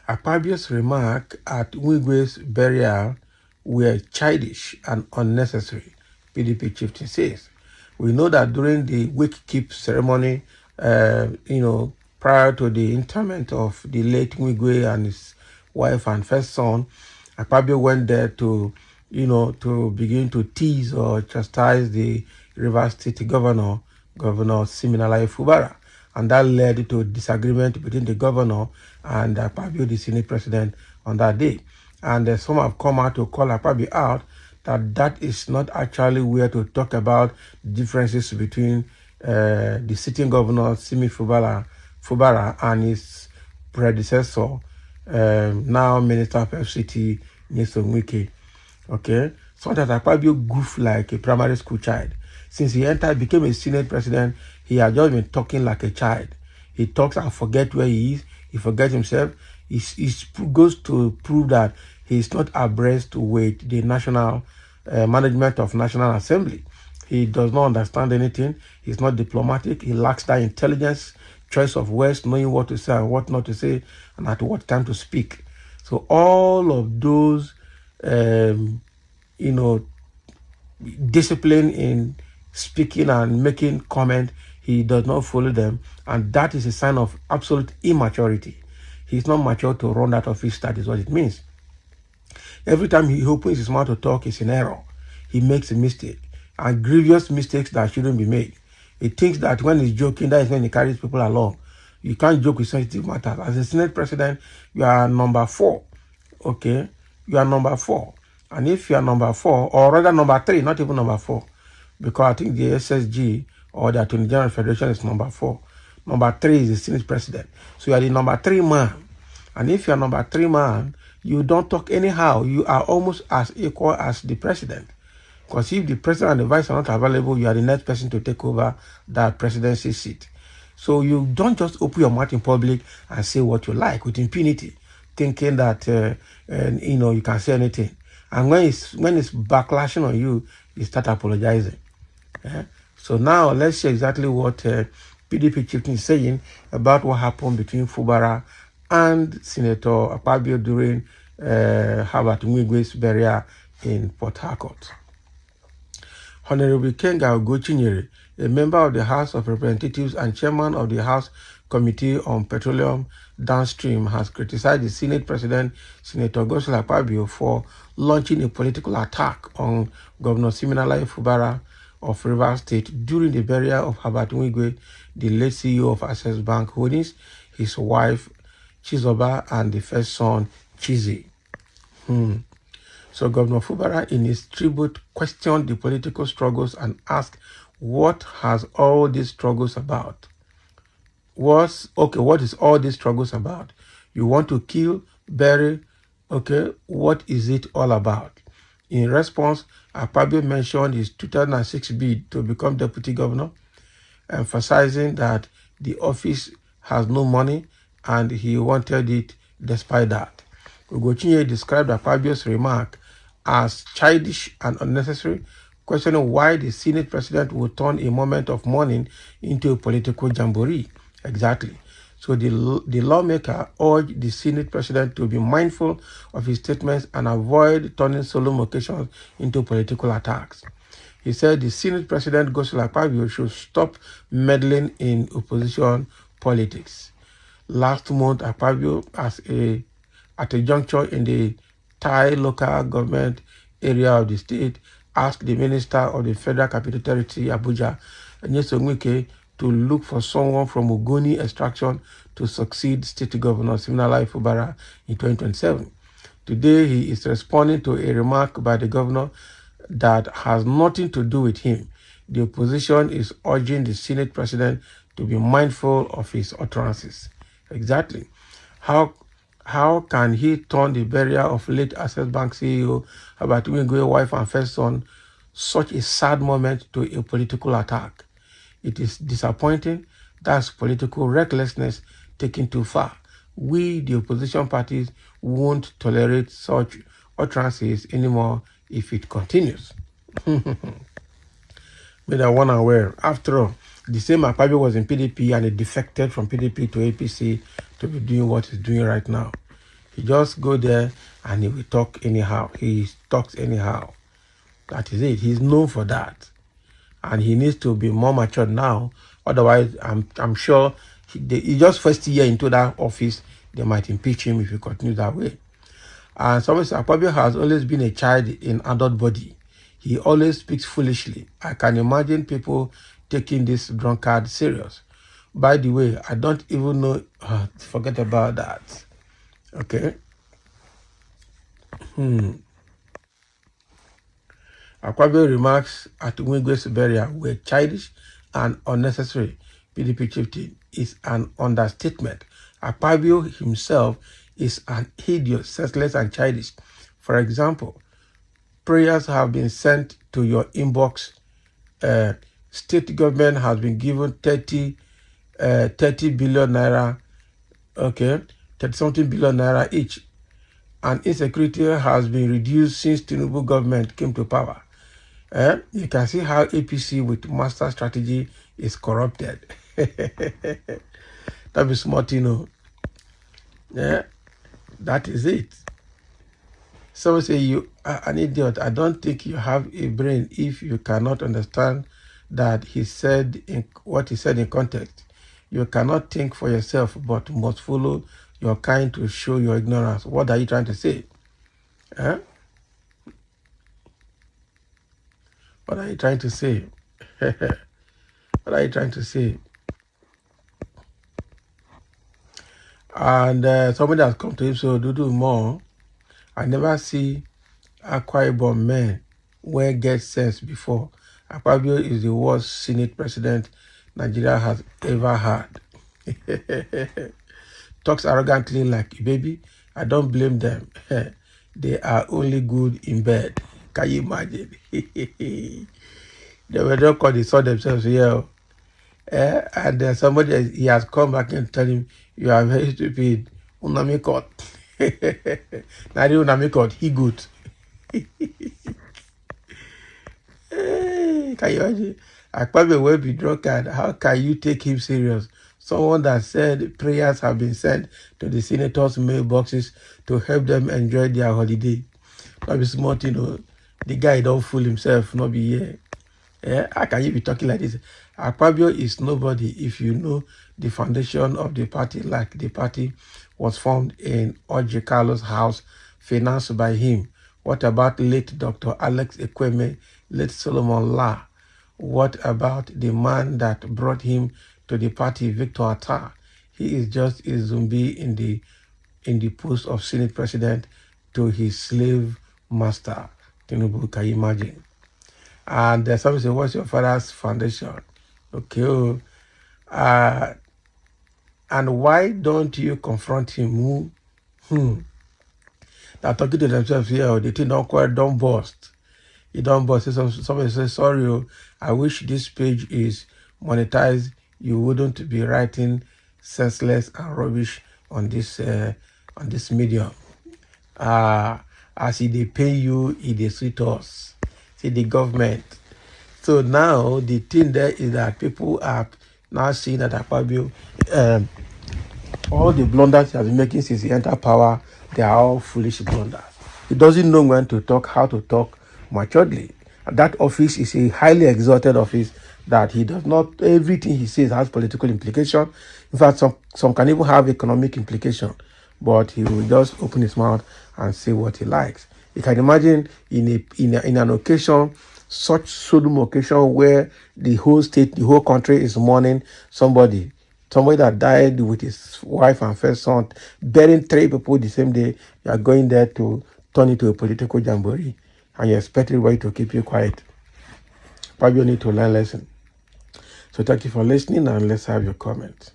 Akpabio's remark at Wigwe's burial were childish and unnecessary, PDP chieftain says. We know that during the wake-keep ceremony, prior to the interment of the late Wigwe and his wife and first son, Akpabio went there to begin to tease or chastise the Rivers State Governor Siminalayi Fubara. And that led to disagreement between the governor and Akpabio, the Senate president, on that day. And some have come out to call Akpabio out that is not actually where to talk about differences between the sitting governor, Simi Fubara, and his predecessor, now Minister of FCT, Nyesom Wike. Okay? So that Akpabio goofed like a primary school child. Since he became a Senate president, he has just been talking like a child. He talks and forgets where he is. He forgets himself. He goes to prove that he is not abreast with the national management of National Assembly. He does not understand anything. He's not diplomatic. He lacks that intelligence, choice of words, knowing what to say and what not to say, and at what time to speak. So all of those, discipline in speaking and making comment, he does not follow them, and that is a sign of absolute immaturity. He's not mature to run that office. That is what it means. Every time he opens his mouth to talk, it's an error. He makes a mistake, and grievous mistakes that shouldn't be made. He thinks that when he's joking, that is when he carries people along. You can't joke with sensitive matters. As a Senate president, you are number 4. Okay? You are number 4. And if you are number 4, or rather number 3, not even number 4, because I think the SSG or the Attorney General Federation is number 4. Number 3 is the Senate president. So you are the number 3 man. And if you are number 3 man, you don't talk anyhow. You are almost as equal as the president. Because if the president and the vice are not available, you are the next person to take over that presidency seat. So you don't just open your mouth in public and say what you like with impunity, thinking that you can say anything. And when it's backlashing on you, you start apologizing. So now let's see exactly what PDP chieftain is saying about what happened between Fubara and Senator Akpabio during Herbert Wigwe's burial in Port Harcourt. Honorable Kenga Ogochinyere, a member of the House of Representatives and chairman of the House Committee on Petroleum Downstream, has criticized the Senate President, Senator Godswill Akpabio, for launching a political attack on Governor Siminalayi Fubara of Rivers State during the burial of Herbert Wigwe, the late CEO of Access Bank Holdings, his wife Chizoba, and the first son Chizi. So Governor Fubara, in his tribute, questioned the political struggles and asked, what has all these struggles about? What is all these struggles about? You want to kill, bury, okay, what is it all about? In response, Akpabio mentioned his 2006 bid to become deputy governor, emphasizing that the office has no money and he wanted it despite that. Ogochinyere described Akpabio's remark as childish and unnecessary, questioning why the Senate president would turn a moment of mourning into a political jamboree. Exactly. So the lawmaker urged the Senate president to be mindful of his statements and avoid turning solemn occasions into political attacks. He said the Senate president, Godswill Akpabio, should stop meddling in opposition politics. Last month, Akpabio, at a juncture in the Thai local government area of the state, asked the Minister of the Federal Capital Territory, Abuja, Nyesom Wike, to look for someone from Ogoni extraction to succeed State Governor Siminalayi Fubara in 2027. Today, he is responding to a remark by the governor that has nothing to do with him. The opposition is urging the Senate president to be mindful of his utterances. Exactly. How can he turn the burial of late Access Bank CEO Herbert Wigwe's wife and first son, such a sad moment, to a political attack? It is disappointing. That's political recklessness taken too far. We, the opposition parties, won't tolerate such utterances anymore if it continues. Made that one aware. After all, the same Akpabio was in PDP and he defected from PDP to APC to be doing what he's doing right now. He just go there and he will talk anyhow. He talks anyhow. That is it. He's known for that. And he needs to be more mature now. Otherwise, I'm sure he just first year into that office, they might impeach him if he continues that way. And somebody said, Akpabio has always been a child in adult body. He always speaks foolishly. I can imagine people taking this drunkard serious. By the way, I don't even know. Forget about that. Okay. Akpabio remarks at Wigwe's burial were childish and unnecessary. PDP chieftain is an understatement. Akpabio himself is an idiot, senseless, and childish. For example, prayers have been sent to your inbox. State government has been given 30 billion naira, okay, 30-something billion naira each. And insecurity has been reduced since Tinubu government came to power. You can see how APC with master strategy is corrupted. That is smart, you know. Yeah, that is it. Someone say you are an idiot. I don't think you have a brain if you cannot understand that what he said in context. You cannot think for yourself, but must follow your kind to show your ignorance. What are you trying to say? What are you trying to say? What are you trying to say? And somebody has come to him, so do more. I never see Akwa Ibom men where get sense before. Akpabio is the worst Senate president Nigeria has ever had. Talks arrogantly like a baby. I don't blame them. They are only good in bed. Can you imagine? They were not called, they saw themselves here. And somebody, he has come back and tell him, you are very stupid. Unami court. Not Unami court, he good. Can you imagine? Akpabio will be drunkard. How can you take him serious? Someone that said prayers have been sent to the senators' mailboxes to help them enjoy their holiday. Not be smart, you know. The guy don't fool himself, not be here. How can you be talking like this? Akpabio is nobody if you know the foundation of the party, like the party was formed in Oji Carlos' house, financed by him. What about late Dr. Alex Ekweme, late Solomon La? What about the man that brought him to the party, Victor Atta? He is just a zombie in the post of Senate president to his slave master. Tinubu, can you imagine? And somebody say, what's your father's foundation? Okay. And why don't you confront him? They're talking to themselves here. They think don't burst. You don't burst. Somebody says, sorry, I wish this page is monetized. You wouldn't be writing senseless and rubbish on this medium. As they pay you, they sweet us. See the government. So now the thing there is that people are now seeing that Akpabio, all the blunders he has been making since he entered power, they are all foolish blunders. He doesn't know when to talk, how to talk maturely. And that office is a highly exalted office that he does not, everything he says has political implication. In fact, some can even have economic implication. But he will just open his mouth and say what he likes. You can imagine in an occasion, such solemn occasion where the whole state, the whole country is mourning somebody that died with his wife and first son, burying 3 people the same day. You are going there to turn it to a political jamboree, and you expect everybody to keep you quiet. Probably you need to learn lesson. So thank you for listening, and let's have your comments.